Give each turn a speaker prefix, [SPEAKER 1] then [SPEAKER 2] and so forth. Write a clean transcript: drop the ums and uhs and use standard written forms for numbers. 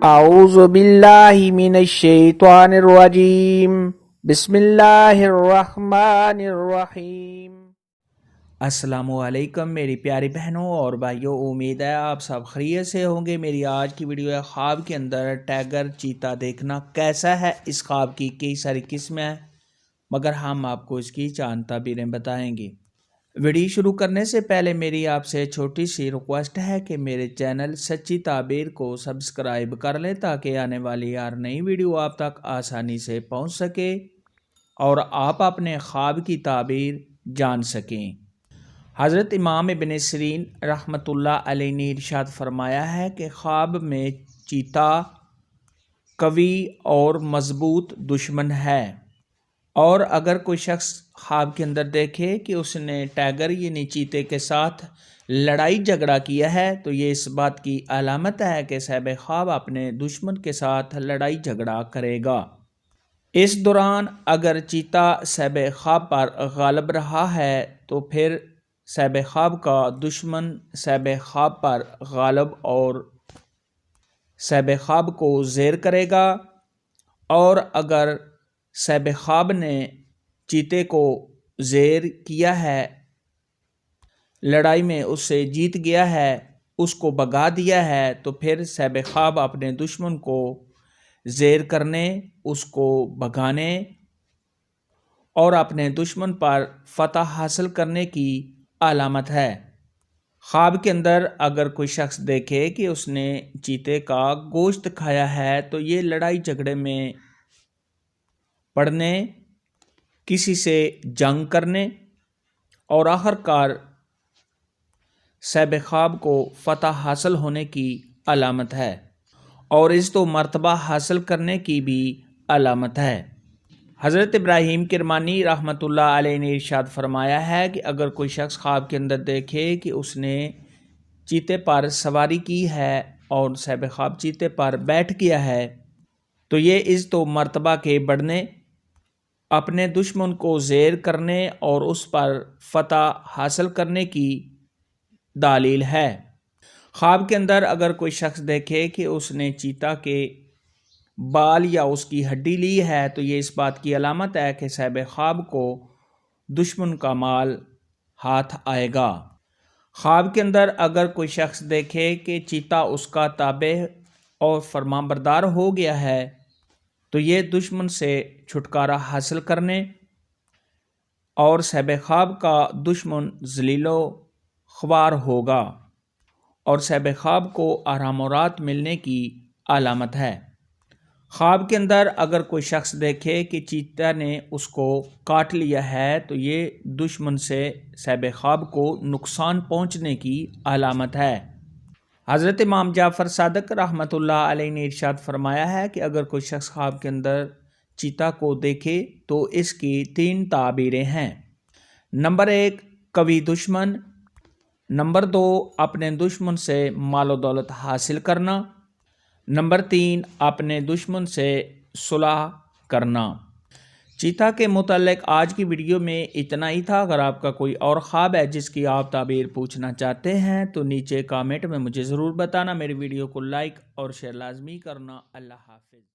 [SPEAKER 1] اعوذ باللہ من الشیطان الرجیم بسم اللہ الرحمن الرحیم۔ السلام علیکم میری پیاری بہنوں اور بھائیوں، امید ہے آپ سب خیریت سے ہوں گے۔ میری آج کی ویڈیو ہے خواب کے اندر ٹائیگر چیتا دیکھنا کیسا ہے۔ اس خواب کی کئی ساری قسمیں ہیں مگر ہم آپ کو اس کی چند تعبیریں بتائیں گے۔ ویڈیو شروع کرنے سے پہلے میری آپ سے چھوٹی سی ریکویسٹ ہے کہ میرے چینل سچی تعبیر کو سبسکرائب کر لیں تاکہ آنے والی ہر نئی ویڈیو آپ تک آسانی سے پہنچ سکے اور آپ اپنے خواب کی تعبیر جان سکیں۔ حضرت امام ابن سیرین رحمۃ اللہ علیہ نے ارشاد فرمایا ہے کہ خواب میں چیتا قوی اور مضبوط دشمن ہے، اور اگر کوئی شخص خواب کے اندر دیکھے کہ اس نے ٹائیگر یعنی چیتے کے ساتھ لڑائی جھگڑا کیا ہے تو یہ اس بات کی علامت ہے کہ صاحب خواب اپنے دشمن کے ساتھ لڑائی جھگڑا کرے گا۔ اس دوران اگر چیتا صاحب خواب پر غالب رہا ہے تو پھر صاحب خواب کا دشمن صاحب خواب پر غالب اور صاحب خواب کو زیر کرے گا، اور اگر صاحب خواب نے چیتے کو زیر کیا ہے، لڑائی میں اس سے جیت گیا ہے، اس کو بھگا دیا ہے، تو پھر صاحب خواب اپنے دشمن کو زیر کرنے، اس کو بھگانے اور اپنے دشمن پر فتح حاصل کرنے کی علامت ہے۔ خواب کے اندر اگر کوئی شخص دیکھے کہ اس نے چیتے کا گوشت کھایا ہے تو یہ لڑائی جھگڑے میں پڑنے، کسی سے جنگ کرنے اور آخرکار صاحب خواب کو فتح حاصل ہونے کی علامت ہے، اور عزت و مرتبہ حاصل کرنے کی بھی علامت ہے۔ حضرت ابراہیم کرمانی رحمۃ اللہ علیہ نے ارشاد فرمایا ہے کہ اگر کوئی شخص خواب کے اندر دیکھے کہ اس نے چیتے پر سواری کی ہے اور صاحب خواب چیتے پر بیٹھ گیا ہے تو یہ عزت و مرتبہ کے بڑھنے، اپنے دشمن کو زیر کرنے اور اس پر فتح حاصل کرنے کی دلیل ہے۔ خواب کے اندر اگر کوئی شخص دیکھے کہ اس نے چیتا کے بال یا اس کی ہڈی لی ہے تو یہ اس بات کی علامت ہے کہ صاحب خواب کو دشمن کا مال ہاتھ آئے گا۔ خواب کے اندر اگر کوئی شخص دیکھے کہ چیتا اس کا تابع اور فرمانبردار ہو گیا ہے تو یہ دشمن سے چھٹکارا حاصل کرنے اور صاحب خواب کا دشمن ذلیل و خوار ہوگا اور صاحب خواب کو آرام و راحت ملنے کی علامت ہے۔ خواب کے اندر اگر کوئی شخص دیکھے کہ چیتا نے اس کو کاٹ لیا ہے تو یہ دشمن سے صاحب خواب کو نقصان پہنچنے کی علامت ہے۔ حضرت امام جعفر صادق رحمۃ اللہ علیہ نے ارشاد فرمایا ہے کہ اگر کوئی شخص خواب کے اندر چیتا کو دیکھے تو اس کی 3 تعبیریں ہیں۔ نمبر 1 قوی دشمن، نمبر 2 اپنے دشمن سے مال و دولت حاصل کرنا، نمبر 3 اپنے دشمن سے صلح کرنا۔ چیتا کے متعلق آج کی ویڈیو میں اتنا ہی تھا۔ اگر آپ کا کوئی اور خواب ہے جس کی آپ تعبیر پوچھنا چاہتے ہیں تو نیچے کامنٹ میں مجھے ضرور بتانا۔ میری ویڈیو کو لائک اور شیئر لازمی کرنا۔ اللہ حافظ۔